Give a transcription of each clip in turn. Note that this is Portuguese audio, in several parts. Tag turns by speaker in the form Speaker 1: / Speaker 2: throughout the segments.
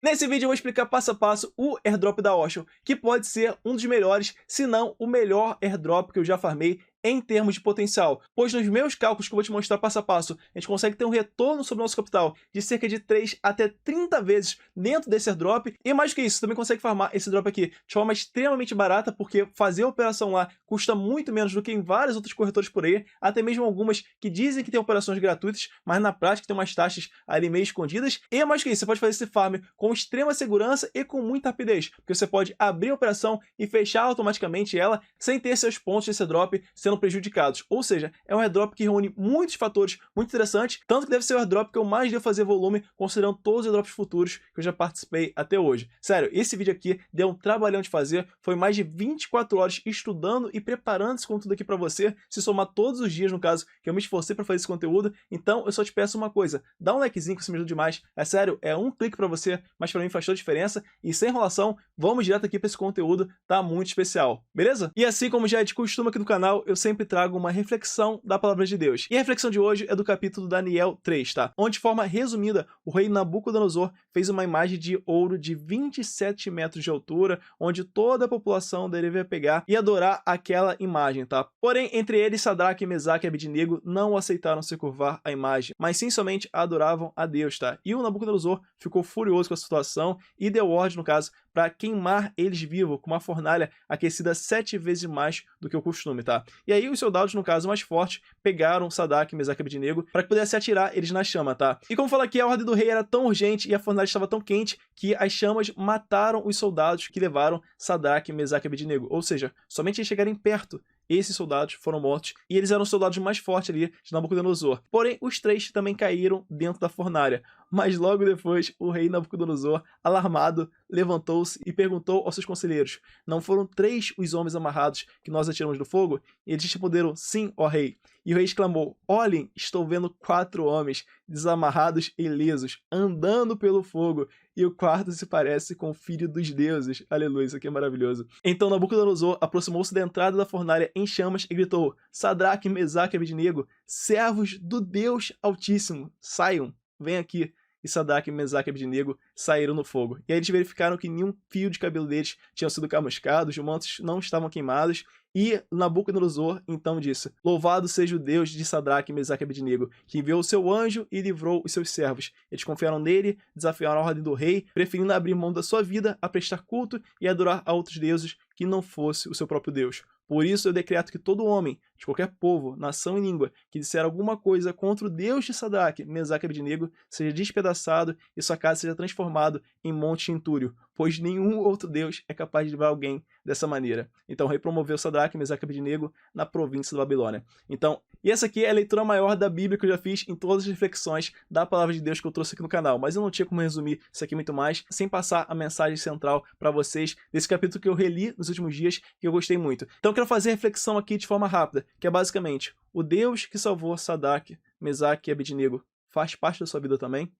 Speaker 1: Nesse vídeo eu vou explicar passo a passo o airdrop da Ocean, que pode ser um dos melhores, se não o melhor airdrop que eu já farmei em termos de potencial, pois nos meus cálculos que eu vou te mostrar passo a passo, a gente consegue ter um retorno sobre o nosso capital de cerca de 3 até 30 vezes dentro desse airdrop, e mais que isso, também consegue farmar esse drop aqui de forma extremamente barata, porque fazer a operação lá custa muito menos do que em vários outros corretores por aí, até mesmo algumas que dizem que tem operações gratuitas, mas na prática tem umas taxas ali meio escondidas, e mais que isso, você pode fazer esse farm com extrema segurança e com muita rapidez, porque você pode abrir a operação e fechar automaticamente ela sem ter seus pontos desse airdrop sendo prejudicados. Ou seja, é um airdrop que reúne muitos fatores muito interessantes, tanto que deve ser o airdrop que eu mais devo fazer volume, considerando todos os airdrops futuros que eu já participei até hoje. Sério, esse vídeo aqui deu um trabalhão de fazer, foi mais de 24 horas estudando e preparando esse conteúdo aqui para você, se somar todos os dias, no caso, que eu me esforcei para fazer esse conteúdo. Então eu só te peço uma coisa, dá um likezinho que você me ajuda demais, é sério, é um clique para você, mas para mim faz toda a diferença, e sem enrolação, vamos direto aqui para esse conteúdo, tá muito especial, beleza? E assim como já é de costume aqui no canal, eu sempre trago uma reflexão da palavra de Deus. E a reflexão de hoje é do capítulo Daniel 3, tá? Onde, de forma resumida, o rei Nabucodonosor fez uma imagem de ouro de 27 metros de altura, onde toda a população deveria pegar e adorar aquela imagem, tá? Porém, entre eles, Sadraque, Mesaque e Abednego não aceitaram se curvar à imagem, mas sim somente adoravam a Deus, tá? E o Nabucodonosor ficou furioso com a situação e deu ordem, no caso, para queimar eles vivos com uma fornalha aquecida 7 vezes mais do que o costume, tá? E aí os soldados, no caso mais fortes, pegaram Sadraque, Mesaque e Abednego para que pudesse atirar eles na chama, tá? E como fala aqui, a ordem do rei era tão urgente e a fornalha estava tão quente que as chamas mataram os soldados que levaram Sadraque, Mesaque e Abednego. Ou seja, somente eles chegarem perto, esses soldados foram mortos, e eles eram os soldados mais fortes ali de Nabucodonosor. Porém, os 3 também caíram dentro da fornalha. Mas logo depois, o rei Nabucodonosor, alarmado, levantou-se e perguntou aos seus conselheiros: não foram 3 os homens amarrados que nós atiramos do fogo? E eles responderam: sim, ó rei. E o rei exclamou: olhem, estou vendo 4 homens desamarrados e lisos, andando pelo fogo, e o quarto se parece com o filho dos deuses. Aleluia, isso aqui é maravilhoso. Então Nabucodonosor aproximou-se da entrada da fornalha em chamas e gritou: Sadraque, Mesaque e Abednego, servos do Deus Altíssimo, saiam, vem aqui. E Sadraque, Mesaque e Abednego saíram no fogo. E aí eles verificaram que nenhum fio de cabelo deles tinha sido chamuscado, os mantos não estavam queimados, e Nabucodonosor então disse: louvado seja o Deus de Sadraque, Mesaque e Abednego, que enviou o seu anjo e livrou os seus servos. Eles confiaram nele, desafiaram a ordem do rei, preferindo abrir mão da sua vida a prestar culto e adorar a outros deuses que não fosse o seu próprio Deus. Por isso eu decreto que todo homem, de qualquer povo, nação e língua, que disser alguma coisa contra o Deus de Sadraque, Mesaque e Abednego, seja despedaçado e sua casa seja transformado em monte entúrio, pois nenhum outro Deus é capaz de livrar alguém dessa maneira. Então o rei promoveu Sadraque, Mesaque e Abednego na província da Babilônia. Então, e essa aqui é a leitura maior da Bíblia que eu já fiz em todas as reflexões da palavra de Deus que eu trouxe aqui no canal, mas eu não tinha como resumir isso aqui muito mais, sem passar a mensagem central para vocês desse capítulo que eu reli nos últimos dias e eu gostei muito. Então eu quero fazer a reflexão aqui de forma rápida, que é basicamente: o Deus que salvou Sadraque, Mesaque e Abednego faz parte da sua vida também?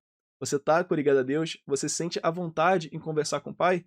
Speaker 1: Você está conectado a Deus? Você sente a vontade em conversar com o Pai?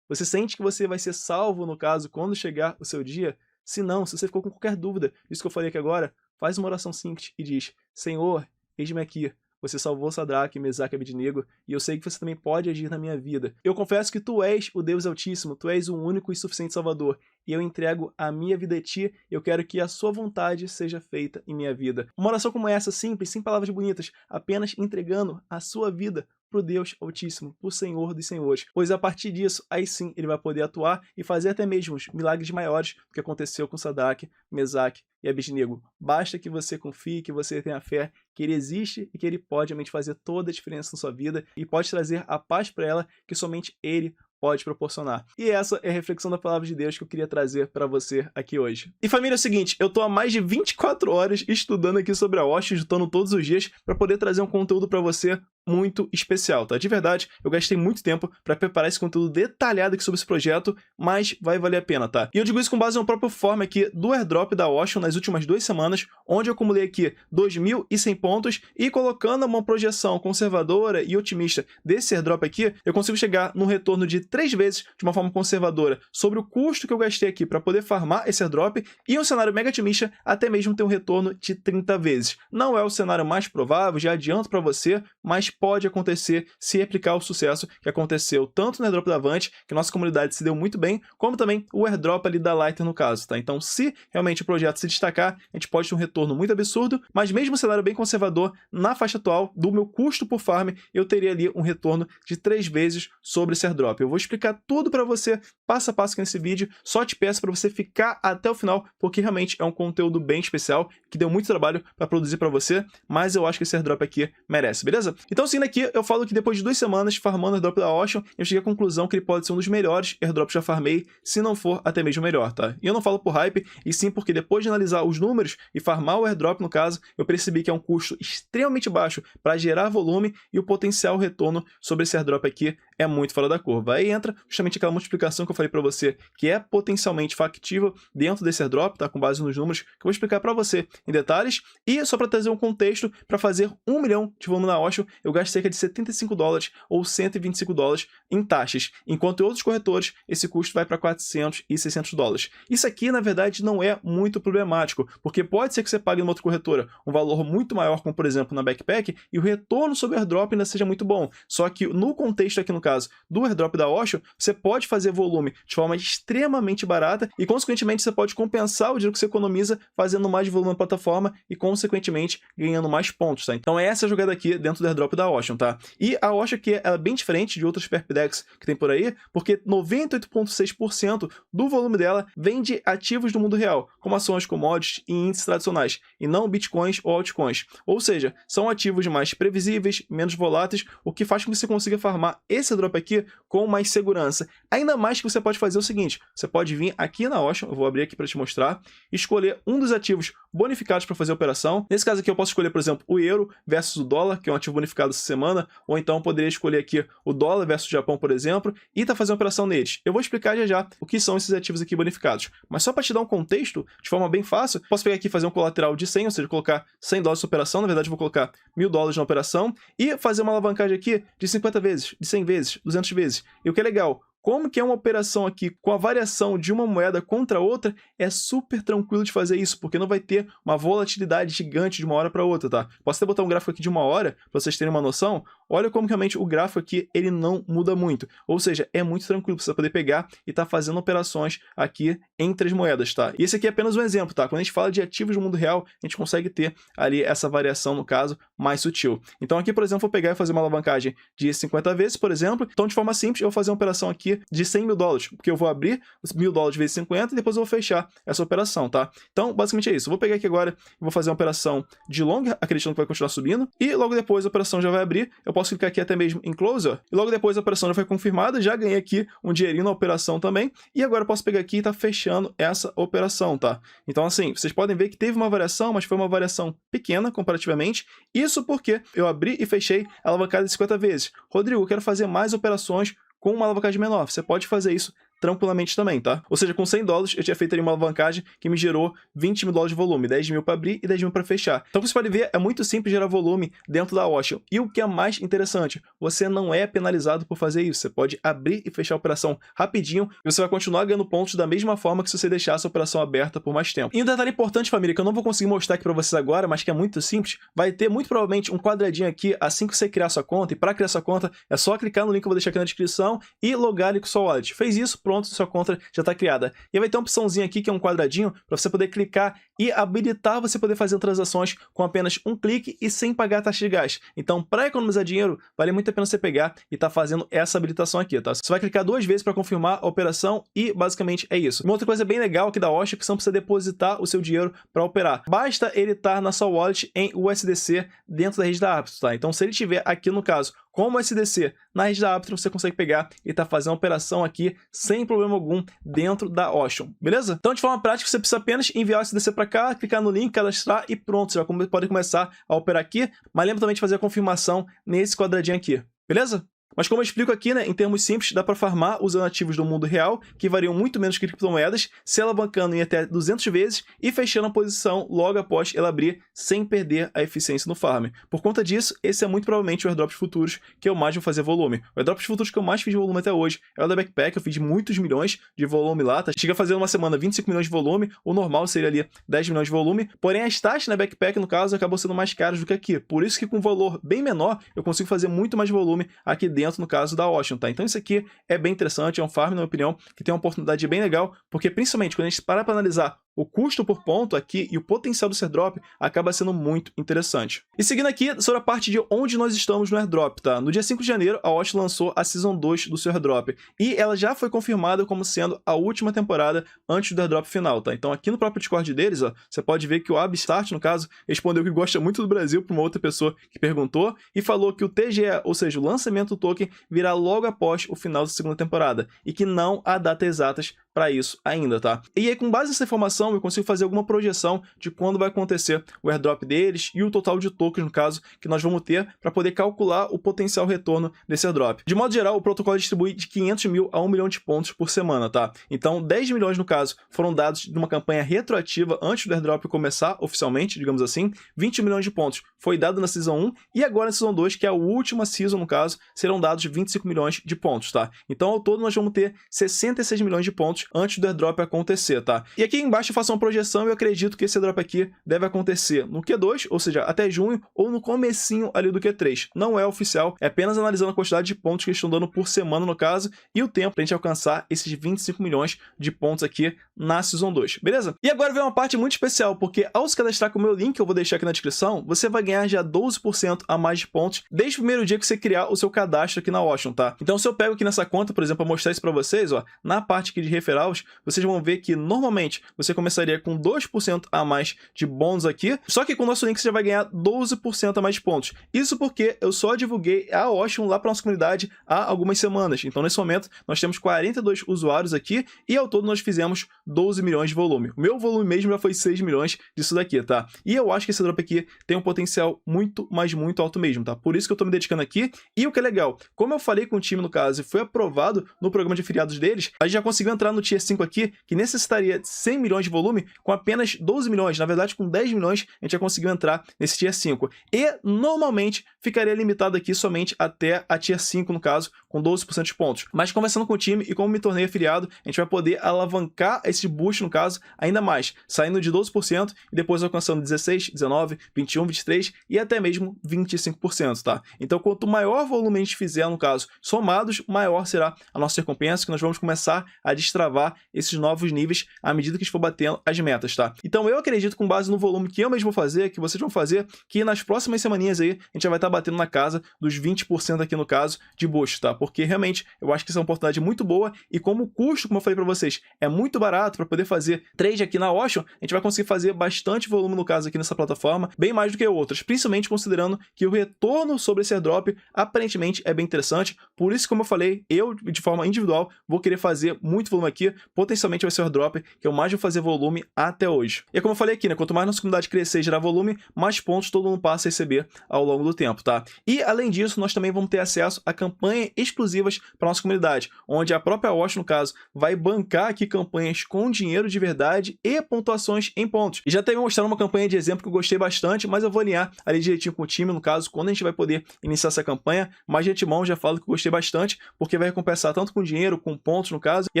Speaker 1: Você sente que você vai ser salvo, no caso, quando chegar o seu dia? Se não, se você ficou com qualquer dúvida disso que eu falei aqui agora, faz uma oração simples e diz: Senhor, eis-me aqui. Você salvou Sadraque, Mesaque e Abednego, e eu sei que você também pode agir na minha vida. Eu confesso que tu és o Deus Altíssimo, tu és o único e suficiente Salvador, e eu entrego a minha vida a ti, eu quero que a sua vontade seja feita em minha vida. Uma oração como essa, simples, sem palavras bonitas, apenas entregando a sua vida para o Deus Altíssimo, para o Senhor dos Senhores, pois a partir disso, aí sim, ele vai poder atuar e fazer até mesmo os milagres maiores do que aconteceu com Sadraque, Mesaque e Abednego. Basta que você confie, que você tenha fé, que ele existe e que ele pode realmente fazer toda a diferença na sua vida e pode trazer a paz para ela que somente ele pode proporcionar. E essa é a reflexão da palavra de Deus que eu queria trazer para você aqui hoje. E família, é o seguinte, eu tô há mais de 24 horas estudando aqui sobre a Ocean, estudando todos os dias para poder trazer um conteúdo para você muito especial, tá? De verdade, eu gastei muito tempo para preparar esse conteúdo detalhado aqui sobre esse projeto, mas vai valer a pena, tá? E eu digo isso com base no próprio form aqui do airdrop da Ocean nas últimas 2 semanas, onde eu acumulei aqui 2.100 pontos e colocando uma projeção conservadora e otimista desse airdrop aqui, eu consigo chegar num retorno de 3 vezes de uma forma conservadora sobre o custo que eu gastei aqui para poder farmar esse airdrop, e um cenário mega otimista até mesmo ter um retorno de 30 vezes. Não é o cenário mais provável, já adianto para você, mas pode acontecer se replicar o sucesso que aconteceu tanto no airdrop da Avant, que nossa comunidade se deu muito bem, como também o airdrop ali da Lighter no caso, tá? Então, se realmente o projeto se destacar, a gente pode ter um retorno muito absurdo, mas mesmo um cenário bem conservador, na faixa atual do meu custo por farm, eu teria ali um retorno de 3 vezes sobre esse airdrop. Eu vou explicar tudo para você, passo a passo aqui nesse vídeo, só te peço para você ficar até o final, porque realmente é um conteúdo bem especial, que deu muito trabalho para produzir para você, mas eu acho que esse airdrop aqui merece, beleza? Então, seguindo aqui, eu falo que depois de 2 semanas farmando o airdrop da Ocean, eu cheguei à conclusão que ele pode ser um dos melhores airdrops que já farmei, se não for até mesmo melhor, tá? E eu não falo por hype, e sim porque depois de analisar os números e farmar o airdrop no caso, eu percebi que é um custo extremamente baixo para gerar volume e o potencial retorno sobre esse airdrop aqui é muito fora da curva. Aí entra justamente aquela multiplicação que eu falei para você, que é potencialmente factível dentro desse airdrop, tá? Com base nos números que eu vou explicar para você em detalhes. E só para trazer um contexto, para fazer 1 milhão de volume na Ocean, eu gasto cerca de $75 ou $125 em taxas, enquanto em outros corretores esse custo vai para $400 e $600. Isso aqui, na verdade, não é muito problemático, porque pode ser que você pague numa outra corretora um valor muito maior, como por exemplo na Backpack, e o retorno sobre o airdrop ainda seja muito bom. Só que no contexto aqui no caso do airdrop da Ocean, você pode fazer volume de forma extremamente barata e consequentemente você pode compensar o dinheiro que você economiza fazendo mais volume na plataforma e consequentemente ganhando mais pontos, tá? Então essa é a jogada aqui dentro do airdrop da Ocean, tá? E a Ocean aqui é bem diferente de outros perp decks que tem por aí, porque 98,6% do volume dela vem de ativos do mundo real, como ações, commodities e índices tradicionais, e não bitcoins ou altcoins. Ou seja, são ativos mais previsíveis, menos voláteis, o que faz com que você consiga farmar esse airdrop aqui com mais segurança. Ainda mais que você pode fazer o seguinte, você pode vir aqui na Ocean, eu vou abrir aqui para te mostrar, escolher um dos ativos bonificados para fazer a operação. Nesse caso aqui eu posso escolher, por exemplo, o euro versus o dólar, que é um ativo bonificado essa semana, ou então eu poderia escolher aqui o dólar versus o Japão, por exemplo, e fazendo uma operação neles. Eu vou explicar já o que são esses ativos aqui bonificados. Mas só para te dar um contexto, de forma bem fácil, posso pegar aqui e fazer um colateral de 100, ou seja, colocar $100 na operação, na verdade eu vou colocar $1.000 na operação, e fazer uma alavancagem aqui de 50 vezes, de 100 vezes, 200 vezes. E o que é legal, como que é uma operação aqui com a variação de uma moeda contra outra, é super tranquilo de fazer isso, porque não vai ter uma volatilidade gigante de uma hora para outra, tá? Posso até botar um gráfico aqui de 1 hora, para vocês terem uma noção. Olha como realmente o gráfico aqui, ele não muda muito. Ou seja, é muito tranquilo para você poder pegar e fazendo operações aqui entre as moedas, tá? E esse aqui é apenas um exemplo, tá? Quando a gente fala de ativos no mundo real, a gente consegue ter ali essa variação, no caso, mais sutil. Então aqui, por exemplo, vou pegar e fazer uma alavancagem de 50 vezes, por exemplo. Então, de forma simples, eu vou fazer uma operação aqui de $100.000, porque eu vou abrir os $1.000 vezes 50 e depois eu vou fechar essa operação, tá? Então, basicamente é isso. Eu vou pegar aqui agora e vou fazer uma operação de long, acreditando que vai continuar subindo, e logo depois a operação já vai abrir. Eu posso clicar aqui até mesmo em close, ó, e logo depois a operação já foi confirmada, já ganhei aqui um dinheirinho na operação também, e agora eu posso pegar aqui e fechando essa operação, tá? Então, assim, vocês podem ver que teve uma variação, mas foi uma variação pequena comparativamente. Isso porque eu abri e fechei a alavancada de 50 vezes. Rodrigo, eu quero fazer mais operações com uma alavancagem menor. Você pode fazer isso tranquilamente também, tá? Ou seja, com $100 eu tinha feito ali uma alavancagem que me gerou $20.000 de volume, 10.000 para abrir e 10.000 para fechar. Então, como você pode ver, é muito simples gerar volume dentro da Ocean. E o que é mais interessante, você não é penalizado por fazer isso. Você pode abrir e fechar a operação rapidinho e você vai continuar ganhando pontos da mesma forma que se você deixasse a operação aberta por mais tempo. E um detalhe importante, família, que eu não vou conseguir mostrar aqui para vocês agora, mas que é muito simples, vai ter muito provavelmente um quadradinho aqui assim que você criar sua conta, e para criar sua conta é só clicar no link que eu vou deixar aqui na descrição e logar ali com o seu wallet. Fez isso, pronto, sua conta já está criada. E vai ter uma opçãozinha aqui que é um quadradinho para você poder clicar e habilitar você poder fazer transações com apenas um clique e sem pagar taxa de gás. Então, para economizar dinheiro, vale muito a pena você pegar e fazendo essa habilitação aqui, tá? Você vai clicar 2 vezes para confirmar a operação e basicamente é isso. Uma outra coisa bem legal aqui da Ocean é que você não precisa depositar o seu dinheiro para operar. Basta ele estar na sua wallet em USDC dentro da rede da Aptos, tá? Então, se ele estiver aqui no caso como USDC na rede da Aptos, você consegue pegar e fazendo uma operação aqui sem problema algum dentro da Ocean, beleza? Então, de forma prática, você precisa apenas enviar o USDC para cá, clicar no link, cadastrar e pronto, você já pode começar a operar aqui, mas lembra também de fazer a confirmação nesse quadradinho aqui, beleza? Mas como eu explico aqui, né, em termos simples, dá para farmar usando ativos do mundo real, que variam muito menos que criptomoedas, se alavancando em até 200 vezes e fechando a posição logo após ela abrir, sem perder a eficiência no farm. Por conta disso, esse é muito provavelmente o airdrop de futuros que eu mais vou fazer volume. O airdrop de futuros que eu mais fiz volume até hoje é o da Backpack, eu fiz muitos milhões de volume lá, tá? Chega a fazer uma semana 25 milhões de volume, o normal seria ali 10 milhões de volume, porém as taxas na Backpack, no caso, acabam sendo mais caras do que aqui. Por isso que com um valor bem menor, eu consigo fazer muito mais volume aqui dentro, no caso da Ocean, tá? Então isso aqui é bem interessante, é um farm, na minha opinião, que tem uma oportunidade bem legal, porque principalmente quando a gente parar para analisar o custo por ponto aqui e o potencial do airdrop acaba sendo muito interessante. E seguindo aqui sobre a parte de onde nós estamos no airdrop, tá? No dia 5 de janeiro, a Osh lançou a Season 2 do seu airdrop e ela já foi confirmada como sendo a última temporada antes do airdrop final, tá? Então aqui no próprio Discord deles, ó, você pode ver que o Abstart, no caso, respondeu que gosta muito do Brasil para uma outra pessoa que perguntou e falou que o TGE, ou seja, o lançamento do token, virá logo após o final da segunda temporada e que não há datas exatas para isso ainda, tá? E aí, com base nessa informação, eu consigo fazer alguma projeção de quando vai acontecer o airdrop deles e o total de tokens, no caso, que nós vamos ter para poder calcular o potencial retorno desse airdrop. De modo geral, o protocolo distribui de 500 mil a 1 milhão de pontos por semana, tá? Então, 10 milhões, no caso, foram dados de uma campanha retroativa antes do airdrop começar oficialmente, digamos assim. 20 milhões de pontos foi dado na Season 1 e agora na Season 2, que é a última Season, no caso, serão dados 25 milhões de pontos, tá? Então, ao todo, nós vamos ter 66 milhões de pontos antes do airdrop acontecer, tá? E aqui embaixo eu faço uma projeção e eu acredito que esse airdrop aqui deve acontecer no Q2, ou seja, até junho, ou no comecinho ali do Q3. Não é oficial, é apenas analisando a quantidade de pontos que eles estão dando por semana, no caso, e o tempo pra gente alcançar esses 25 milhões de pontos aqui na Season 2, beleza? E agora vem uma parte muito especial, porque ao se cadastrar com o meu link, que eu vou deixar aqui na descrição, você vai ganhar já 12% a mais de pontos desde o primeiro dia que você criar o seu cadastro aqui na Ocean, tá? Então, se eu pego aqui nessa conta, por exemplo, para mostrar isso para vocês, ó, na parte aqui de referrals, vocês vão ver que normalmente você começaria com 2% a mais de bônus aqui, só que com o nosso link você já vai ganhar 12% a mais de pontos. Isso porque eu só divulguei a Ocean lá para nossa comunidade há algumas semanas. Então, nesse momento, nós temos 42 usuários aqui e ao todo nós fizemos 12 milhões de volume. O meu volume mesmo já foi 6 milhões disso daqui, tá? E eu acho que esse drop aqui tem um potencial muito, mas muito alto mesmo, tá? Por isso que eu tô me dedicando aqui. E o que é legal, como eu falei com o time no caso e foi aprovado no programa de afiliados deles, a gente já conseguiu entrar no Tier 5 aqui, que necessitaria de 100 milhões de volume, com apenas 12 milhões, na verdade com 10 milhões a gente já conseguiu entrar nesse Tier 5. E normalmente ficaria limitado aqui somente até a Tier 5 no caso, com 12% de pontos. Mas conversando com o time e como me tornei afiliado, a gente vai poder alavancar esse boost no caso ainda mais, saindo de 12% e depois alcançando 16, 19, 21, 23 e até mesmo 25%, tá? Então quanto maior volume a gente fizer no caso, somados, maior será a nossa recompensa, que nós vamos começar a destravar esses novos níveis à medida que a gente for batendo as metas, tá? Então eu acredito, com base no volume que eu mesmo vou fazer, que vocês vão fazer, que nas próximas semaninhas aí a gente já vai estar batendo na casa dos 20% aqui no caso de boost, tá? Porque realmente eu acho que isso é uma oportunidade muito boa e como o custo, como eu falei para vocês, é muito barato para poder fazer trade aqui na Ocean, a gente vai conseguir fazer bastante volume no caso aqui nessa plataforma, bem mais do que outras, principalmente considerando que o retorno sobre esse airdrop aparentemente é bem interessante. Por isso, como eu falei, eu de forma individual vou querer fazer muito volume aqui, potencialmente vai ser o airdrop que eu mais vou fazer volume até hoje. E é como eu falei aqui, né, quanto mais nossa comunidade crescer e gerar volume, mais pontos todo mundo passa a receber ao longo do tempo, tá? E além disso, nós também vamos ter acesso a campanhas exclusivas para nossa comunidade, onde a própria Osh, no caso, vai bancar aqui campanhas com dinheiro de verdade e pontuações em pontos. E já até me mostraram uma campanha de exemplo que eu gostei bastante, mas eu vou alinhar ali direitinho com o time, no caso, quando a gente vai poder iniciar essa campanha, mas de antemão já falo que eu gostei bastante, porque vai recompensar tanto com dinheiro, com pontos, no caso, e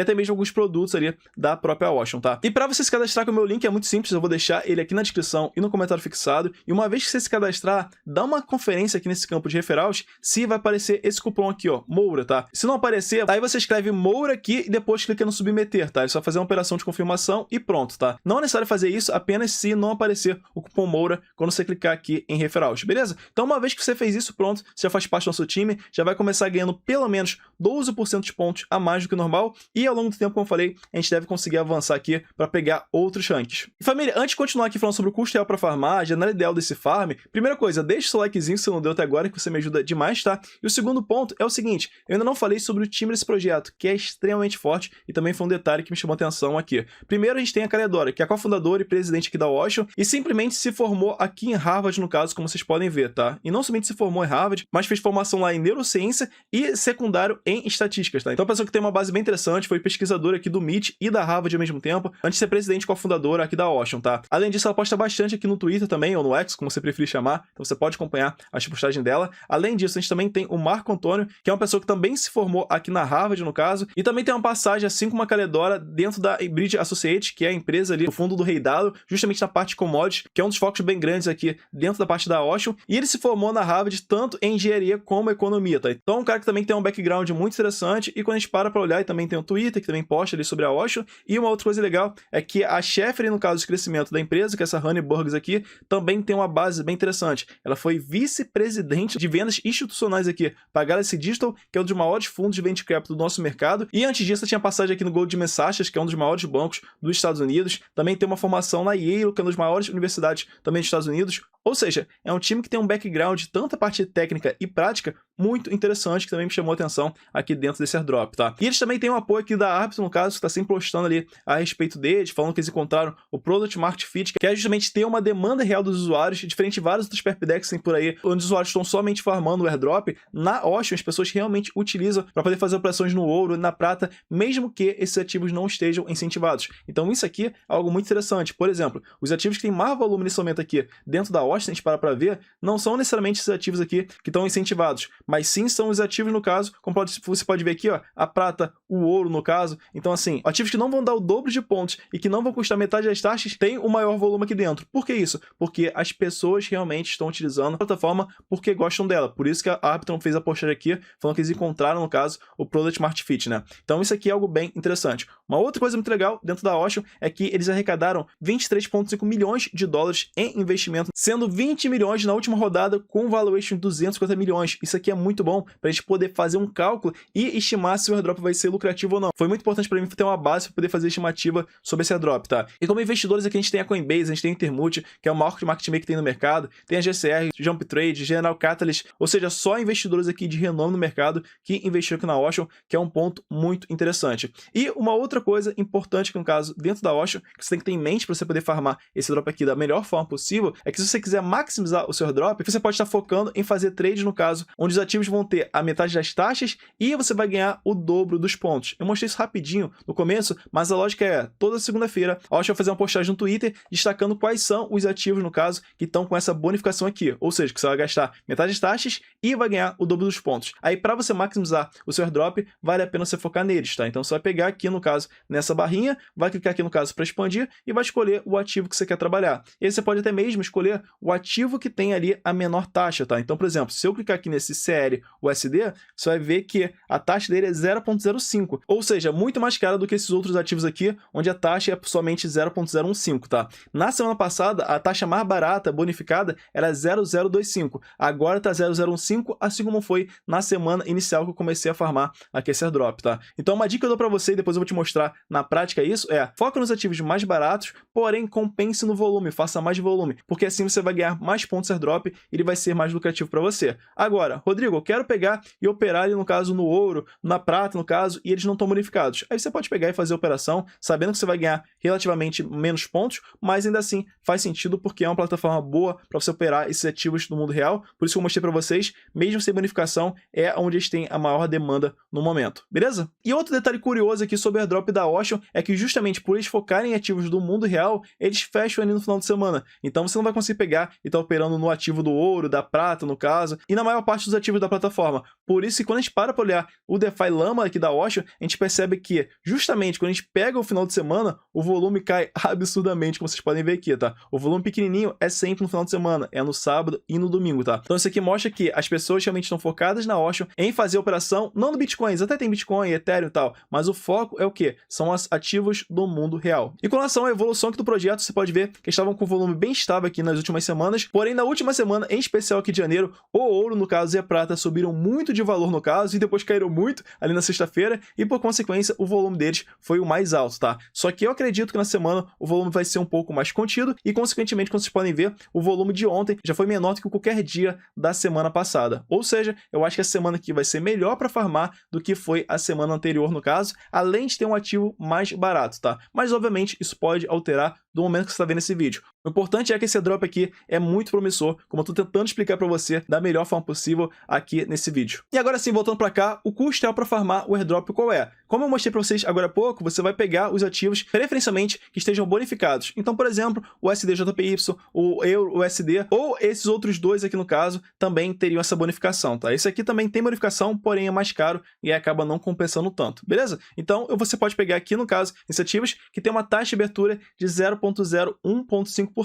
Speaker 1: até mesmo alguns produtos ali da própria Ocean, tá? E para você se cadastrar com o meu link é muito simples, eu vou deixar ele aqui na descrição e no comentário fixado, e uma vez que você se cadastrar, dá uma conferência aqui nesse campo de referrals se vai aparecer esse cupom aqui, ó, Moura, tá? Se não aparecer, aí você escreve Moura aqui e depois clica no submeter, tá? É só fazer uma operação de confirmação e pronto, tá? Não é necessário fazer isso apenas se não aparecer o cupom Moura quando você clicar aqui em referrals, beleza? Então uma vez que você fez isso, pronto, você já faz parte do nosso time, já vai começar ganhando pelo menos 12% de pontos a mais do que o normal e ao longo do tempo como eu falei, a gente deve conseguir avançar aqui para pegar outros ranks. E família, antes de continuar aqui falando sobre o custo real para farmar, a janela ideal desse farm, primeira coisa, deixa o seu likezinho se você não deu até agora, que você me ajuda demais, tá? E o segundo ponto é o seguinte, eu ainda não falei sobre o time desse projeto, que é extremamente forte e também foi um detalhe que me chamou a atenção aqui. Primeiro a gente tem a Caledora, que é a cofundadora e presidente aqui da Ocean, e simplesmente se formou aqui em Harvard, no caso, como vocês podem ver, tá? E não somente se formou em Harvard, mas fez formação lá em neurociência e secundário em estatísticas, tá? Então a pessoa que tem uma base bem interessante, foi pesquisadora aqui do MIT e da Harvard ao mesmo tempo, antes de ser presidente e cofundadora aqui da Ocean, tá? Além disso, ela posta bastante aqui no Twitter também, ou no X, como você preferir chamar, então você pode acompanhar as postagens dela. Além disso, a gente também tem o Marco Antônio, que é uma pessoa que também se formou aqui na Harvard, no caso, e também tem uma passagem, assim como a Caledora, dentro da Bridge Associates, que é a empresa ali, o fundo do Rei Dado, justamente na parte de commodities, que é um dos focos bem grandes aqui dentro da parte da Ocean, e ele se formou na Harvard tanto em engenharia como economia, tá? Então é um cara que também tem um background muito interessante, e quando a gente para olhar, e também tem o Twitter, que também posta ali sobre a Ocean, e uma outra coisa legal é que a chefe ali, no caso de crescimento da empresa, que é essa Honey Burgers aqui, também tem uma base bem interessante. Ela foi vice-presidente de vendas institucionais aqui para a Galaxy Digital, que é um dos maiores fundos de venture capital do nosso mercado, e antes disso tinha passagem aqui no Goldman Sachs, que é um dos maiores bancos dos Estados Unidos, também tem uma formação na Yale, que é uma das maiores universidades também dos Estados Unidos, ou seja, é um time que tem um background, tanto a parte técnica e prática, muito interessante, que também me chamou a atenção aqui dentro desse airdrop, tá? E eles também têm um apoio aqui da Arbitrum, no caso, que está sempre postando ali a respeito deles, falando que eles encontraram o Product Market Fit, que é justamente ter uma demanda real dos usuários, diferente de vários outros perp decks que tem por aí, onde os usuários estão somente farmando o airdrop. Na Ocean, as pessoas realmente utilizam para poder fazer operações no ouro e na prata, mesmo que esses ativos não estejam incentivados. Então isso aqui é algo muito interessante. Por exemplo, os ativos que têm mais volume nesse momento aqui dentro da Ocean, se a gente para ver, não são necessariamente esses ativos aqui que estão incentivados, mas sim são os ativos, no caso, como você pode ver aqui, ó, a prata, o ouro, no caso. Então, assim, ativos que não vão dar o dobro de pontos e que não vão custar metade das taxas, tem o maior volume aqui dentro. Por que isso? Porque as pessoas realmente estão utilizando a plataforma porque gostam dela. Por isso que a Arbitrum fez a postagem aqui, falando que eles encontraram, no caso, o Product Market Fit, né? Então, isso aqui é algo bem interessante. Uma outra coisa muito legal dentro da Ocean é que eles arrecadaram 23,5 milhões de dólares em investimento, sendo 20 milhões na última rodada com valuation de 250 milhões. Isso aqui é muito bom para a gente poder fazer um cálculo e estimar se o airdrop vai ser lucrativo ou não. Foi muito importante para mim ter uma base para poder fazer estimativa sobre esse airdrop, tá? E como investidores aqui a gente tem a Coinbase, a gente tem a Intermute, que é o maior market maker que tem no mercado, tem a GCR, Jump Trade, General Catalyst, ou seja, só investidores aqui de renome no mercado que investiram aqui na Ocean, que é um ponto muito interessante. E uma outra coisa importante que, no caso, dentro da Ocean, que você tem que ter em mente para você poder farmar esse drop aqui da melhor forma possível, é que se você quiser maximizar o seu airdrop, você pode estar focando em fazer trades, no caso, onde os ativos vão ter a metade das taxas e você vai ganhar o dobro dos pontos. Eu mostrei isso rapidinho no começo, mas a lógica é, toda segunda-feira, a Ocean vai fazer uma postagem no Twitter destacando quais são os ativos, no caso, que estão com essa bonificação aqui, ou seja, que você vai gastar metade das taxas e vai ganhar o dobro dos pontos. Aí, para você maximizar o seu airdrop, vale a pena você focar neles, tá? Então, você vai pegar aqui, no caso, nessa barrinha, vai clicar aqui, no caso, para expandir e vai escolher o ativo que você quer trabalhar. E aí você pode até mesmo escolher o ativo que tem ali a menor taxa, tá? Então, por exemplo, se eu clicar aqui nesse CLUSD, você vai ver que a taxa dele é 0,05, ou seja, muito mais cara do que esses outros ativos aqui, onde a taxa é somente 0,015, tá? Na semana passada, a taxa mais barata, bonificada, era 0,025. Agora tá 0,015, assim como foi na semana inicial que eu comecei a farmar aqui esse airdrop, tá? Então, uma dica que eu dou pra você, e depois eu vou te mostrar na prática isso, é foca nos ativos mais baratos, porém compense no volume, faça mais volume, porque assim você vai ganhar mais pontos airdrop e ele vai ser mais lucrativo para você. Agora, Rodrigo, eu quero pegar e operar ali, no caso, no ouro, na prata, no caso, e eles não estão bonificados. Aí você pode pegar e fazer a operação, sabendo que você vai ganhar relativamente menos pontos, mas ainda assim faz sentido porque é uma plataforma boa para você operar esses ativos no mundo real. Por isso que eu mostrei para vocês, mesmo sem bonificação, é onde eles têm a maior demanda no momento, beleza? E outro detalhe curioso aqui sobre o airdrop da Ocean é que justamente por eles focarem em ativos do mundo real, eles fecham ali no final de semana. Então você não vai conseguir pegar e estar operando no ativo do ouro, da prata, no caso, e na maior parte dos ativos da plataforma. Por isso que quando a gente para olhar o DeFi Lama aqui da Ocean, a gente percebe que justamente quando a gente pega o final de semana, o volume cai absurdamente, como vocês podem ver aqui, tá? O volume pequenininho é sempre no final de semana, é no sábado e no domingo, tá? Então isso aqui mostra que as pessoas realmente estão focadas na Ocean em fazer a operação, não no Bitcoin, até tem Bitcoin, Ethereum e tal, mas o foco é o quê? quê? São os ativos do mundo real. E com relação à evolução aqui do projeto, você pode ver que estavam com um volume bem estável aqui nas últimas semanas, porém na última semana, em especial aqui de janeiro, o ouro, no caso, e a prata subiram muito de valor, no caso, e depois caíram muito ali na sexta-feira, e por consequência, o volume deles foi o mais alto, tá? Só que eu acredito que na semana o volume vai ser um pouco mais contido, e consequentemente, como vocês podem ver, o volume de ontem já foi menor do que qualquer dia da semana passada. Ou seja, eu acho que a semana aqui vai ser melhor para farmar do que foi a semana anterior, no caso, além de ter um ativo mais barato, tá? Mas, obviamente, isso pode alterar do momento que você está vendo esse vídeo. O importante é que esse drop aqui é muito promissor, como eu estou tentando explicar para você da melhor forma possível aqui nesse vídeo. E agora sim, voltando para cá, o custo real para farmar o airdrop qual é? Como eu mostrei para vocês agora há pouco, você vai pegar os ativos preferencialmente que estejam bonificados. Então, por exemplo, o USDJPY, o Euro USD, ou esses outros dois aqui no caso, também teriam essa bonificação, tá? Esse aqui também tem bonificação, porém é mais caro e acaba não compensando tanto, beleza? Então, você pode pegar aqui, no caso, esses ativos que tem uma taxa de abertura de 0,01,5%.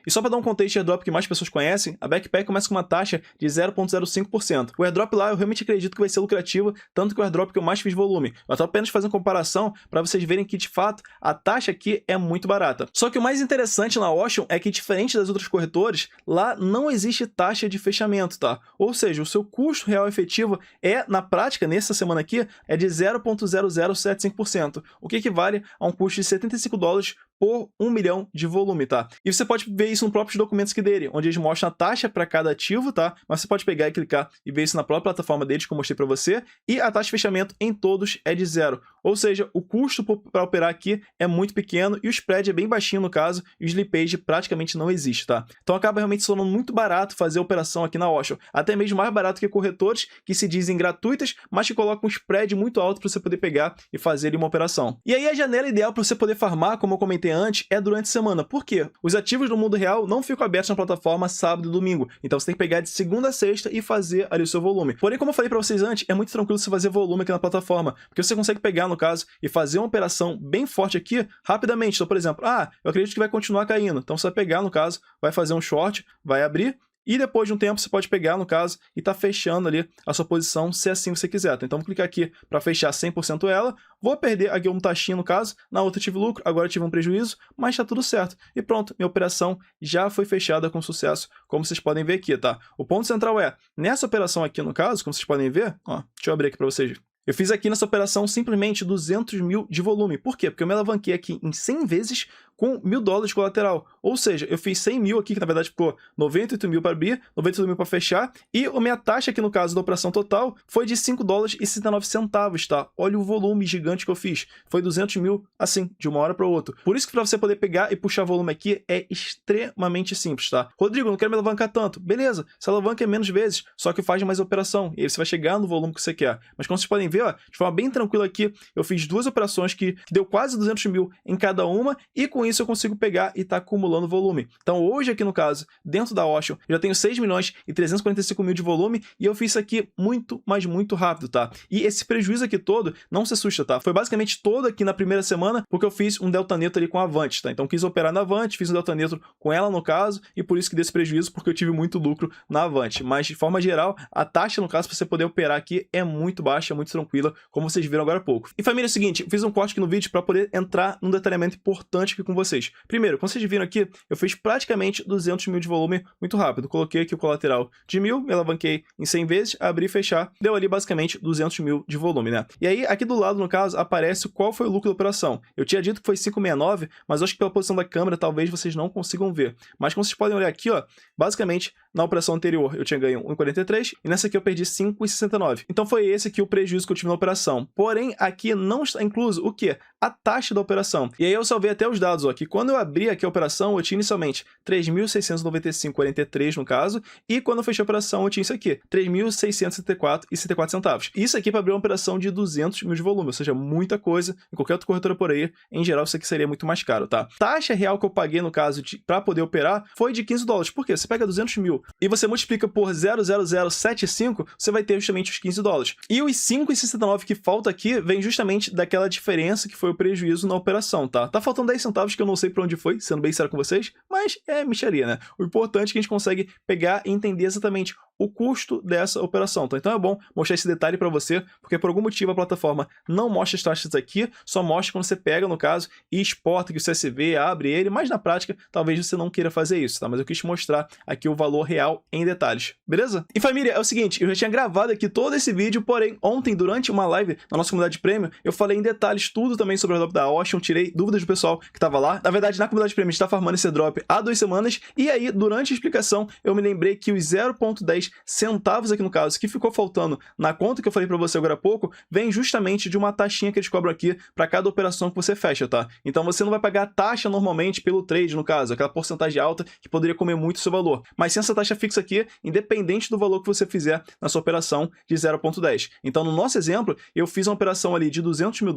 Speaker 1: E só para dar um contexto de airdrop que mais pessoas conhecem, a Backpack começa com uma taxa de 0,05%. O airdrop lá eu realmente acredito que vai ser lucrativo, tanto que o airdrop que eu mais fiz volume. Eu estou apenas fazendo comparação para vocês verem que, de fato, a taxa aqui é muito barata. Só que o mais interessante na Ocean é que, diferente das outras corretoras, lá não existe taxa de fechamento, tá? Ou seja, o seu custo real efetivo é, na prática, nessa semana aqui, é de 0,0075%, o que equivale a um custo de $75 por 1 milhão de volume, tá? E você pode ver isso nos próprios documentos aqui dele, onde eles mostram a taxa para cada ativo, tá? Mas você pode pegar e clicar e ver isso na própria plataforma deles, que eu mostrei para você, e a taxa de fechamento em todos é de 0. Ou seja, o custo para operar aqui é muito pequeno e o spread é bem baixinho no caso, e o slippage praticamente não existe, tá? Então acaba realmente se tornando muito barato fazer a operação aqui na Ocean, até mesmo mais barato que corretores que se dizem gratuitas, mas que colocam um spread muito alto para você poder pegar e fazer ali uma operação. E aí a janela ideal para você poder farmar, como eu comentei antes, é durante a semana. Por quê? Os ativos do mundo real não ficam abertos na plataforma sábado e domingo, então você tem que pegar de segunda a sexta e fazer ali o seu volume. Porém, como eu falei para vocês antes, é muito tranquilo você fazer volume aqui na plataforma, porque você consegue pegar, no caso, e fazer uma operação bem forte aqui rapidamente. Então, por exemplo, eu acredito que vai continuar caindo, então você vai pegar, no caso, vai fazer um short, vai abrir, e depois de um tempo você pode pegar, no caso, e tá fechando ali a sua posição, se assim você quiser. Então vou clicar aqui para fechar 100% ela, vou perder aqui um taxinha no caso, na outra eu tive lucro, agora eu tive um prejuízo, mas tá tudo certo. E pronto, minha operação já foi fechada com sucesso, como vocês podem ver aqui, tá? O ponto central é, nessa operação aqui no caso, como vocês podem ver, ó, deixa eu abrir aqui para vocês. Eu fiz aqui nessa operação simplesmente 200 mil de volume. Por quê? Porque eu me alavanquei aqui em 100 vezes com $1.000 de colateral. Ou seja, eu fiz 100 mil aqui, que na verdade ficou 98 mil para abrir, 98 mil para fechar, e a minha taxa aqui no caso da operação total foi de $5,69, tá? Olha o volume gigante que eu fiz. Foi 200 mil, assim, de uma hora para outra. Por isso que para você poder pegar e puxar volume aqui é extremamente simples, tá? Rodrigo, não quero me alavancar tanto. Beleza, se alavanca menos vezes, só que faz mais operação, e aí você vai chegar no volume que você quer. Mas como vocês podem ver, ó, de forma bem tranquila aqui, eu fiz duas operações que deu quase 200 mil em cada uma, e com isso eu consigo pegar e tá acumulando volume. Então hoje aqui no caso, dentro da Ocean, eu já tenho 6.345.000 de volume, e eu fiz isso aqui muito, mas muito rápido, tá? E esse prejuízo aqui todo, não se assusta, tá? Foi basicamente todo aqui na primeira semana, porque eu fiz um delta neutro ali com a Avant, tá? Então quis operar na Avant, fiz um delta neutro com ela no caso, e por isso que deu esse prejuízo, porque eu tive muito lucro na Avant. Mas de forma geral, a taxa no caso para você poder operar aqui é muito baixa, muito tranquila, como vocês viram agora há pouco. E família, é o seguinte, eu fiz um corte aqui no vídeo para poder entrar num detalhamento importante aqui com vocês. Primeiro, como vocês viram aqui, eu fiz praticamente 200 mil de volume muito rápido. Coloquei aqui o colateral de 1.000, me alavanquei em 100 vezes, abri e fechar, deu ali basicamente 200 mil de volume, né? E aí, aqui do lado, no caso, aparece qual foi o lucro da operação. Eu tinha dito que foi 569, mas acho que pela posição da câmera, talvez vocês não consigam ver. Mas como vocês podem olhar aqui, ó, basicamente, na operação anterior eu tinha ganho 1,43 e nessa aqui eu perdi 5,69. Então foi esse aqui o prejuízo que eu tive na operação. Porém, aqui não está incluso o quê? A taxa da operação. E aí eu salvei até os dados, ó, que quando eu abri aqui a operação, eu tinha inicialmente 3.695,43 no caso, e quando eu fechei a operação, eu tinha isso aqui, 3.674,74 centavos. Isso aqui para abrir uma operação de 200 mil de volume, ou seja, muita coisa. Em qualquer outra corretora por aí, em geral, isso aqui seria muito mais caro, tá? Taxa real que eu paguei, no caso, para poder operar, foi de $15. Por quê? Você pega 200 mil e você multiplica por 0,0075, você vai ter justamente os $15. E os 5,69 que falta aqui, vem justamente daquela diferença que foi o prejuízo na operação, tá? Tá faltando 10 centavos que eu não sei para onde foi, sendo bem sério com vocês, mas é mixaria, né? O importante é que a gente consegue pegar e entender exatamente o custo dessa operação, tá? Então é bom mostrar esse detalhe para você, porque por algum motivo a plataforma não mostra as taxas aqui, só mostra quando você pega, no caso, e exporta aqui o CSV, abre ele, mas na prática talvez você não queira fazer isso, tá? Mas eu quis te mostrar aqui o valor real em detalhes, beleza? E família, é o seguinte, eu já tinha gravado aqui todo esse vídeo, porém ontem, durante uma live na nossa comunidade Premium, eu falei em detalhes tudo também sobre o airdrop da Ocean, tirei dúvidas do pessoal que tava lá. Na verdade, na comunidade Premium a gente tá farmando esse airdrop há 2 semanas, e aí, durante a explicação, eu me lembrei que os 0,10 centavos aqui no caso, que ficou faltando na conta que eu falei para você agora há pouco, vem justamente de uma taxinha que eles cobram aqui para cada operação que você fecha, tá? Então você não vai pagar taxa normalmente pelo trade, no caso, aquela porcentagem alta que poderia comer muito o seu valor. Mas sem essa taxa fixa aqui, independente do valor que você fizer na sua operação de 0,10. Então, no nosso exemplo, eu fiz uma operação ali de $200 mil,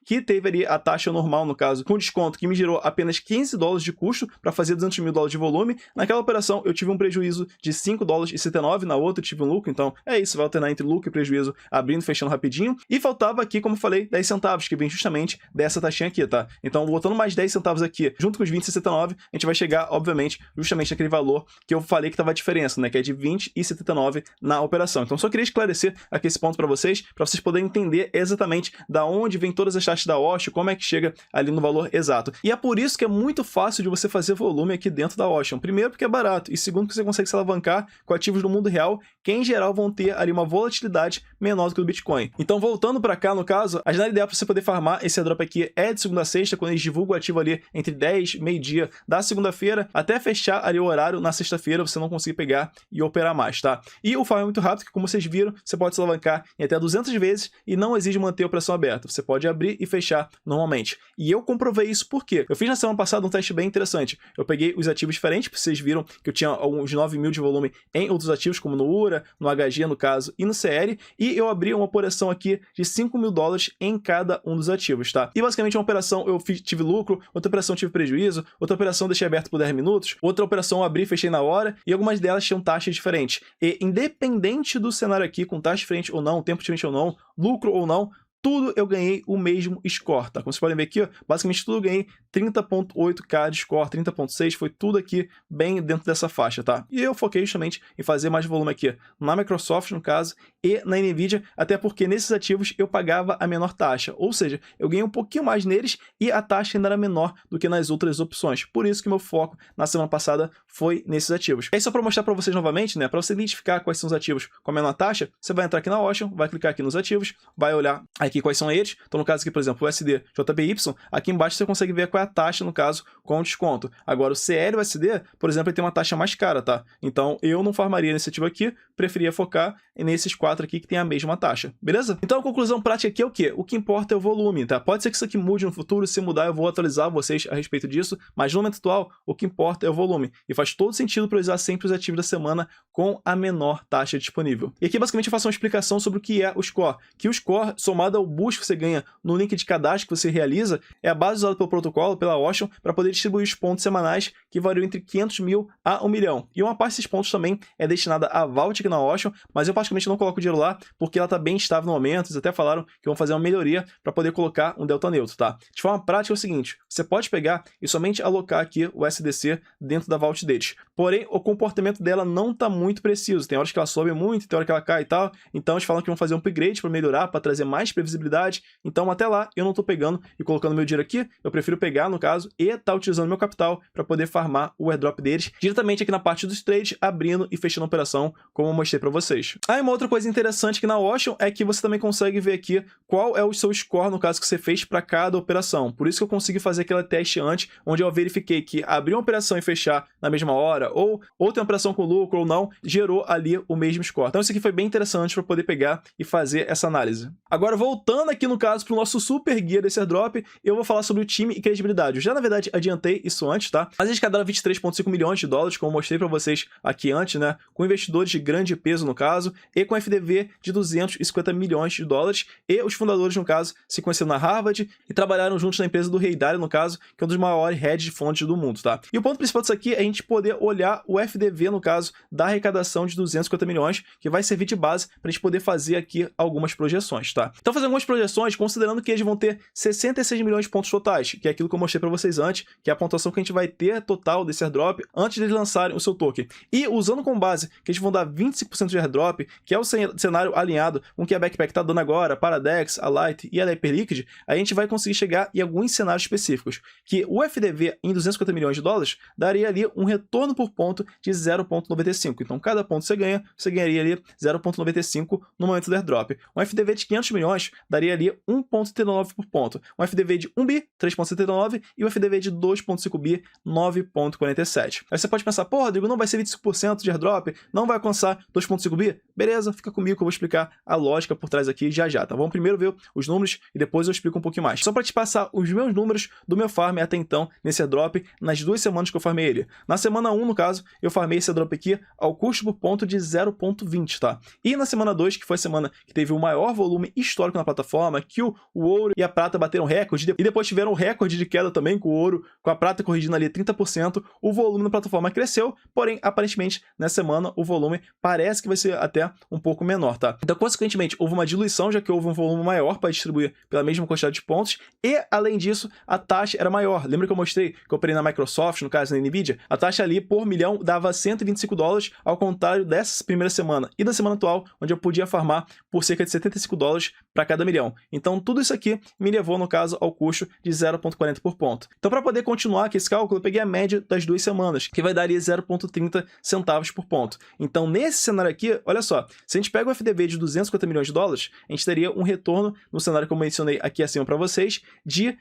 Speaker 1: que teve ali a taxa normal, no caso, com desconto, que me gerou apenas $15 de custo para fazer $200 mil de volume. Naquela operação, eu tive um prejuízo de $5,79, na outra eu tive um lucro, então é isso, vai alternar entre lucro e prejuízo, abrindo e fechando rapidinho. E faltava aqui, como eu falei, 10 centavos, que vem justamente dessa taxinha aqui, tá? Então, botando mais 10 centavos aqui, junto com os 20,79, a gente vai chegar, obviamente, justamente naquele valor que eu falei que tava a diferença, né? Que é de 20,79 na operação. Então, só queria esclarecer aqui esse ponto para vocês poderem entender exatamente da onde vem todas as taxas da Ocean, como é que chega ali no valor exato. E é por isso que é muito fácil de você fazer volume aqui dentro da Ocean. Primeiro, porque é barato, e segundo, que você consegue se alavancar com ativos no mundo real, que em geral vão ter ali uma volatilidade menor do que o Bitcoin. Então, voltando para cá, no caso, a janela ideal para você poder farmar esse airdrop aqui é de segunda a sexta, quando eles divulgam o ativo ali entre 10 e meio-dia da segunda-feira, até fechar ali o horário na sexta-feira, você não conseguir pegar e operar mais, tá? E o farm é muito rápido, que como vocês viram, você pode se alavancar em até 200 vezes e não exige manter a operação aberta. Você pode abrir e fechar normalmente. E eu comprovei isso porque eu fiz na semana passada um teste bem interessante. Eu peguei os ativos diferentes, vocês viram que eu tinha uns 9 mil de volume em outros ativos, como no URA, no HG, no caso, e no CL, e eu abri uma operação aqui de $5 mil em cada um dos ativos, tá? E basicamente uma operação eu tive lucro, outra operação tive prejuízo, outra operação deixei aberto por 10 minutos, outra operação eu abri e fechei na hora, e algumas delas tinham taxas diferentes. E independente do cenário aqui, com taxa diferente ou não, tempo diferente ou não, lucro ou não, tudo eu ganhei o mesmo score, tá? Como vocês podem ver aqui, ó, basicamente tudo eu ganhei 30.8k de score, 30.6, foi tudo aqui bem dentro dessa faixa, tá? E eu foquei justamente em fazer mais volume aqui na Microsoft, no caso, e na Nvidia, até porque nesses ativos eu pagava a menor taxa, ou seja, eu ganhei um pouquinho mais neles e a taxa ainda era menor do que nas outras opções. Por isso que meu foco na semana passada foi nesses ativos. É só para mostrar para vocês novamente, né? Para você identificar quais são os ativos com a menor taxa, você vai entrar aqui na Ocean, vai clicar aqui nos ativos, vai olhar aqui quais são eles. Então, no caso aqui, por exemplo, o USD JPY, aqui embaixo você consegue ver qual é a taxa, no caso, com desconto. Agora, o CL USD, por exemplo, ele tem uma taxa mais cara, tá? Então, eu não farmaria nesse ativo aqui, preferia focar nesses 4 aqui que tem a mesma taxa, beleza? Então, a conclusão prática aqui é o quê? O que importa é o volume, tá? Pode ser que isso aqui mude no futuro, se mudar eu vou atualizar vocês a respeito disso, mas no momento atual, o que importa é o volume. E faz todo sentido para usar sempre os ativos da semana com a menor taxa disponível. E aqui, basicamente, eu faço uma explicação sobre o que é o score. Que o score, somado ao boost que você ganha no link de cadastro que você realiza, é a base usada pelo protocolo, pela Ocean, para poder distribuir os pontos semanais que variam entre 500 mil a 1 milhão. E uma parte desses pontos também é destinada a Vault aqui na Ocean, mas eu praticamente não coloco dinheiro lá porque ela está bem estável no momento. Eles até falaram que vão fazer uma melhoria para poder colocar um delta neutro, tá? De forma prática é o seguinte, você pode pegar e somente alocar aqui o SDC dentro da Vault deles. Porém, o comportamento dela não está muito preciso. Tem horas que ela sobe muito, tem horas que ela cai e tal. Então, eles falam que vão fazer um upgrade para melhorar, para trazer mais previsibilidade. Então, até lá, eu não estou pegando e colocando meu dinheiro aqui. Eu prefiro pegar, no caso, e estar utilizando meu capital para poder farmar o airdrop deles diretamente aqui na parte dos trades, abrindo e fechando a operação, como eu mostrei para vocês. Aí, uma outra coisa interessante aqui na Ocean é que você também consegue ver aqui qual é o seu score, no caso, que você fez para cada operação. Por isso que eu consegui fazer aquele teste antes, onde eu verifiquei que abrir uma operação e fechar na mesma hora, ou tem uma operação com lucro ou não, gerou ali o mesmo score. Então, isso aqui foi bem interessante para poder pegar e fazer essa análise. Agora, voltando aqui, no caso, para o nosso super guia desse airdrop, eu vou falar sobre o time e credibilidade. Eu já, na verdade, adiantei isso antes, tá? Mas eles cadaram 23,5 milhões de dólares, como eu mostrei para vocês aqui antes, né? Com investidores de grande peso, no caso, e com FDV de 250 milhões de dólares. E os fundadores, no caso, se conheceram na Harvard e trabalharam juntos na empresa do Rei Dalio, no caso, que é um dos maiores hedge funds do mundo, tá? E o ponto principal disso aqui é a gente poder olhar o FDV, no caso, da arrecadação de 250 milhões, que vai servir de base para a gente poder fazer aqui algumas projeções, tá? Então, fazer fazer algumas projeções considerando que eles vão ter 66 milhões de pontos totais, que é aquilo que eu mostrei para vocês antes, que é a pontuação que a gente vai ter total desse airdrop antes de eles lançarem o seu token. E usando como base que eles vão dar 25% de airdrop, que é o cenário alinhado com o que a Backpack está dando agora para a DEX, a Light e a Hyperliquid, a gente vai conseguir chegar em alguns cenários específicos, que o FDV em 250 milhões de dólares daria ali um retorno por ponto de 0,95. Então, cada ponto que você ganha, você ganharia ali 0,95 no momento do airdrop. Um FDV de 500 milhões daria ali 1,79 por ponto. Um FDV de 1 bi, 3,79 e o FDV de 2,5 bi, 9,47. Aí você pode pensar, pô, Rodrigo, não vai ser 25% de airdrop, não vai alcançar 2,5 bi? Beleza, fica comigo que eu vou explicar a lógica por trás aqui já já, tá? Vamos primeiro ver os números e depois eu explico um pouquinho mais. Só para te passar os meus números do meu farm até então nesse airdrop nas 2 semanas que eu farmei ele. Na semana 1, no caso, eu farmei esse airdrop aqui ao custo por ponto de 0,20, tá? E na semana 2, que foi a semana que teve o maior volume histórico na plataforma, que o ouro e a prata bateram recorde, e depois tiveram um recorde de queda também, com o ouro, com a prata corrigindo ali 30%, o volume na plataforma cresceu, porém, aparentemente, nessa semana, o volume parece que vai ser até um pouco menor, tá? Então, consequentemente, houve uma diluição, já que houve um volume maior para distribuir pela mesma quantidade de pontos, e, além disso, a taxa era maior. Lembra que eu mostrei que eu operei na Microsoft, no caso, na Nvidia? A taxa ali, por milhão, dava 125 dólares, ao contrário dessa primeira semana e da semana atual, onde eu podia farmar por cerca de 75 dólares para cada milhão. Então, tudo isso aqui me levou, no caso, ao custo de 0,40 por ponto. Então, para poder continuar aqui esse cálculo, eu peguei a média das 2 semanas, que vai dar ali 0,30 centavos por ponto. Então, nesse cenário aqui, olha só, se a gente pega o FDV de 250 milhões de dólares, a gente teria um retorno, no cenário que eu mencionei aqui acima para vocês, de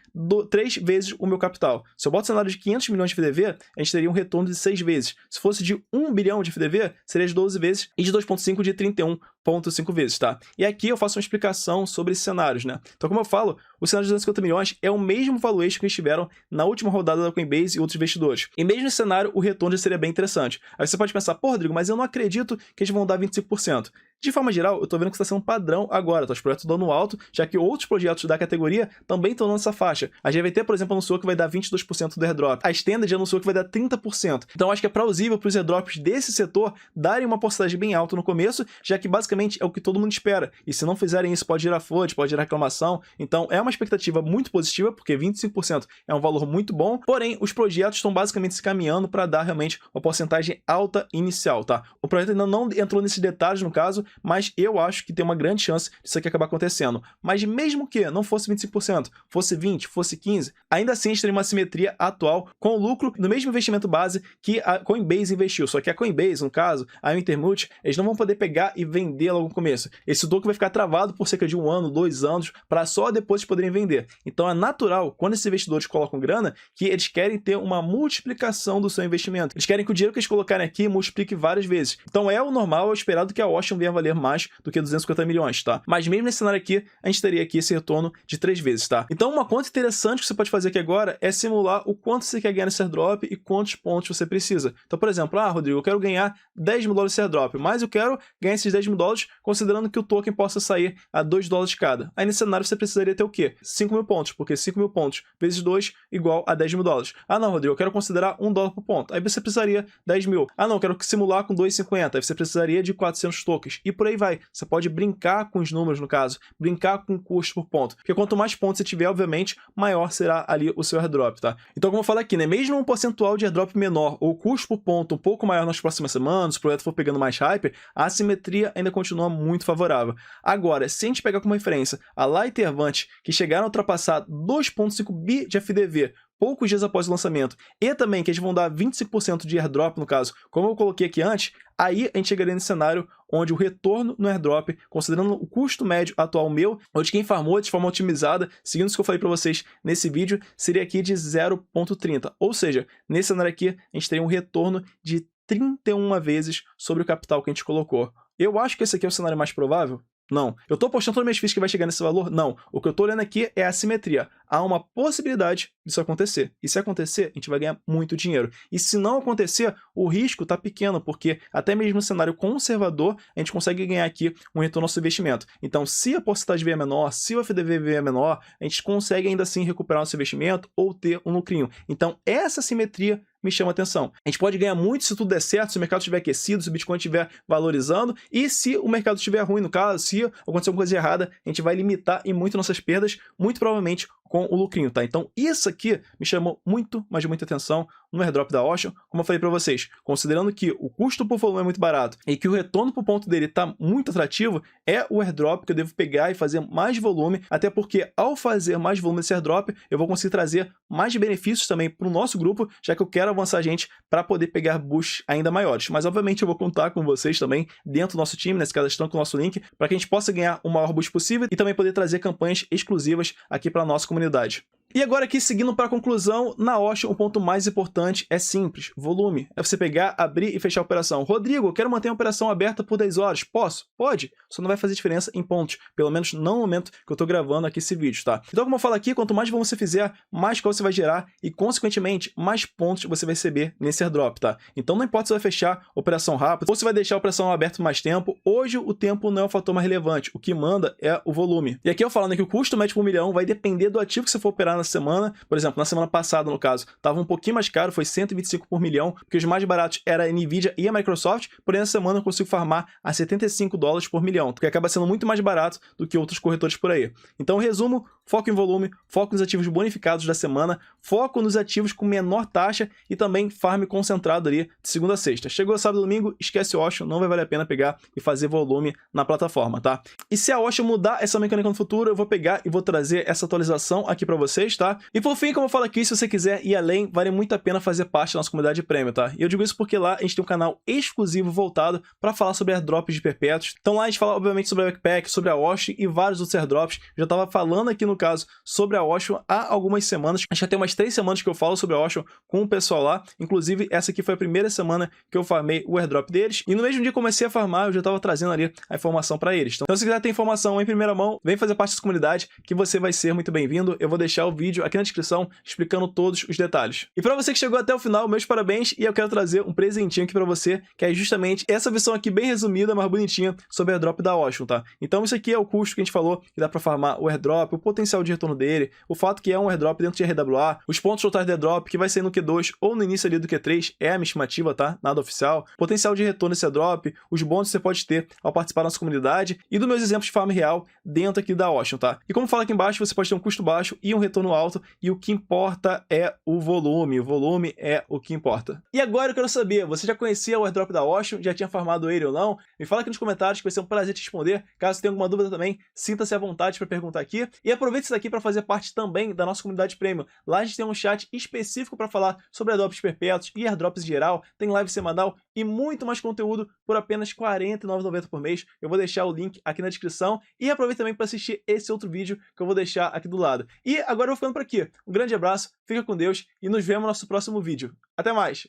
Speaker 1: 3 vezes o meu capital. Se eu boto o cenário de 500 milhões de FDV, a gente teria um retorno de 6 vezes. Se fosse de 1 bilhão de FDV, seria de 12 vezes, e de 2,5 de 31,5 vezes, tá? E aqui eu faço uma explicação sobre esses cenários, né? Então, como eu falo, o cenário de 250 milhões é o mesmo valuation que eles tiveram na última rodada da Coinbase e outros investidores. E mesmo nesse cenário, o retorno já seria bem interessante. Aí você pode pensar, pô, Rodrigo, mas eu não acredito que eles vão dar 25%. De forma geral, eu tô vendo que está sendo um padrão agora, tá? Os projetos dando alto, já que outros projetos da categoria também estão nessa faixa. A GVT, por exemplo, anunciou que vai dar 22% do airdrop. A Standard anunciou que vai dar 30%. Então, acho que é plausível para os airdrops desse setor darem uma porcentagem bem alta no começo, já que basicamente é o que todo mundo espera. E se não fizerem isso, pode gerar FUD, pode gerar reclamação. Então, é uma expectativa muito positiva, porque 25% é um valor muito bom. Porém, os projetos estão basicamente se caminhando para dar realmente uma porcentagem alta inicial, tá? O projeto ainda não entrou nesses detalhes, no caso, mas eu acho que tem uma grande chance disso aqui acabar acontecendo. Mas mesmo que não fosse 25%, fosse 20%, fosse 15%, ainda assim a gente teria uma simetria atual com o lucro no mesmo investimento base que a Coinbase investiu. Só que a Coinbase, no caso, a Intermute, eles não vão poder pegar e vender logo no começo. Esse token vai ficar travado por cerca de 1 ano, 2 anos, para só depois eles poderem vender. Então é natural, quando esses investidores colocam grana, que eles querem ter uma multiplicação do seu investimento. Eles querem que o dinheiro que eles colocarem aqui multiplique várias vezes. Então é o normal, é o esperado que a Ocean venha valer mais do que 250 milhões, tá? Mas mesmo nesse cenário aqui, a gente teria aqui esse retorno de 3 vezes, tá? Então uma conta interessante que você pode fazer aqui agora é simular o quanto você quer ganhar nesse airdrop e quantos pontos você precisa. Então, por exemplo, Rodrigo, eu quero ganhar 10 mil dólares nesse airdrop, mas eu quero ganhar esses 10 mil dólares considerando que o token possa sair a 2 dólares cada. Aí nesse cenário você precisaria ter o quê? 5 mil pontos, porque 5 mil pontos vezes 2 igual a 10 mil dólares. Não, Rodrigo, eu quero considerar 1 dólar por ponto. Aí você precisaria 10 mil. Não, eu quero simular com 2,50. Aí você precisaria de 400 tokens. E por aí vai. Você pode brincar com os números, no caso, brincar com o custo por ponto. Porque quanto mais pontos você tiver, obviamente, maior será ali o seu airdrop, tá? Então, como eu falei aqui, né? Mesmo um percentual de airdrop menor ou custo por ponto um pouco maior nas próximas semanas, se o projeto for pegando mais hype, a assimetria ainda continua muito favorável. Agora, se a gente pegar como referência a Light e Avant, que chegaram a ultrapassar 2,5 bi de FDV poucos dias após o lançamento, e também que eles vão dar 25% de airdrop, no caso, como eu coloquei aqui antes, aí a gente chegaria nesse cenário onde o retorno no airdrop, considerando o custo médio atual meu, ou de quem farmou de forma otimizada, seguindo isso que eu falei para vocês nesse vídeo, seria aqui de 0,30. Ou seja, nesse cenário aqui, a gente teria um retorno de 31 vezes sobre o capital que a gente colocou. Eu acho que esse aqui é o cenário mais provável? Não. Eu estou apostando todas as minhas fichas que vai chegar nesse valor? Não. O que eu estou olhando aqui é a assimetria. Há uma possibilidade disso acontecer. E se acontecer, a gente vai ganhar muito dinheiro. E se não acontecer, o risco está pequeno, porque até mesmo no cenário conservador, a gente consegue ganhar aqui um retorno ao nosso investimento. Então, se a porcentagem vier menor, se o FDV vier menor, a gente consegue ainda assim recuperar nosso investimento ou ter um lucrinho. Então, essa simetria me chama a atenção. A gente pode ganhar muito se tudo der certo, se o mercado estiver aquecido, se o Bitcoin estiver valorizando, e se o mercado estiver ruim, no caso, se acontecer alguma coisa errada, a gente vai limitar e muito nossas perdas, muito provavelmente com o lucrinho, tá? Então isso aqui me chamou muito, mas muita atenção no airdrop da Ocean, como eu falei para vocês, considerando que o custo por volume é muito barato e que o retorno por ponto dele está muito atrativo, é o airdrop que eu devo pegar e fazer mais volume, até porque ao fazer mais volume desse airdrop, eu vou conseguir trazer mais benefícios também para o nosso grupo, já que eu quero avançar a gente para poder pegar boosts ainda maiores. Mas obviamente eu vou contar com vocês também dentro do nosso time, nesse caso estão com o nosso link, para que a gente possa ganhar o maior boost possível e também poder trazer campanhas exclusivas aqui para a nossa comunidade. E agora aqui, seguindo para a conclusão, na Ocean o ponto mais importante é simples, volume. É você pegar, abrir e fechar a operação. Rodrigo, eu quero manter a operação aberta por 10 horas. Posso? Pode. Só não vai fazer diferença em pontos. Pelo menos não no momento que eu estou gravando aqui esse vídeo, tá? Então, como eu falo aqui, quanto mais volume você fizer, mais call você vai gerar e, consequentemente, mais pontos você vai receber nesse airdrop, tá? Então, não importa se você vai fechar a operação rápido ou se vai deixar a operação aberta por mais tempo. Hoje, o tempo não é o fator mais relevante. O que manda é o volume. E aqui eu falando que o custo médio por milhão vai depender do ativo que você for operar na semana. Por exemplo, na semana passada, no caso, estava um pouquinho mais caro, foi 125 por milhão, porque os mais baratos era a Nvidia e a Microsoft, porém na semana eu consigo farmar a $75 por milhão, porque acaba sendo muito mais barato do que outros corretores por aí. Então, resumo, foco em volume, foco nos ativos bonificados da semana, foco nos ativos com menor taxa e também farm concentrado ali de segunda a sexta. Chegou sábado e domingo, esquece o Ocean, não vai valer a pena pegar e fazer volume na plataforma, tá? E se a Ocean mudar essa mecânica no futuro, eu vou pegar e vou trazer essa atualização aqui para vocês, tá? E por fim, como eu falo aqui, se você quiser ir além, vale muito a pena fazer parte da nossa comunidade premium, tá? E eu digo isso porque lá a gente tem um canal exclusivo voltado para falar sobre airdrops de perpétuos. Então lá a gente fala, obviamente, sobre a Backpack, sobre a Ocean e vários outros airdrops. Eu já estava falando aqui, no caso, sobre a Ocean há algumas semanas. Acho que já tem umas 3 semanas que eu falo sobre a Ocean com o pessoal lá. Inclusive, essa aqui foi a primeira semana que eu farmei o airdrop deles. E no mesmo dia que comecei a farmar, eu já estava trazendo ali a informação para eles. Então, se quiser ter informação em primeira mão, vem fazer parte dessa comunidade que você vai ser muito bem-vindo. Eu vou deixar o vídeo aqui na descrição explicando todos os detalhes. E para você que chegou até o final, meus parabéns, e eu quero trazer um presentinho aqui para você, que é justamente essa versão aqui bem resumida, mas bonitinha, sobre o airdrop da Ocean, tá? Então isso aqui é o custo que a gente falou, que dá para farmar o airdrop, o potencial de retorno dele, o fato que é um airdrop dentro de RWA, os pontos totais do airdrop, que vai ser no Q2 ou no início ali do Q3, é a minha estimativa, tá? Nada oficial. Potencial de retorno desse airdrop, os bônus que você pode ter ao participar da nossa comunidade e dos meus exemplos de farm real dentro aqui da Ocean, tá? E como fala aqui embaixo, você pode ter um custo baixo e um retorno alto, e o que importa é o volume é o que importa. E agora eu quero saber, você já conhecia o airdrop da Ocean, já tinha farmado ele ou não? Me fala aqui nos comentários que vai ser um prazer te responder. Caso tenha alguma dúvida também, sinta-se à vontade para perguntar aqui. E aproveite isso daqui para fazer parte também da nossa comunidade premium. Lá a gente tem um chat específico para falar sobre airdrops perpétuos e airdrops em geral, tem live semanal e muito mais conteúdo por apenas R$ 49,90 por mês. Eu vou deixar o link aqui na descrição e aproveite também para assistir esse outro vídeo que eu vou deixar aqui do lado. E agora eu vou ficando por aqui. Um grande abraço, fica com Deus e nos vemos no nosso próximo vídeo. Até mais!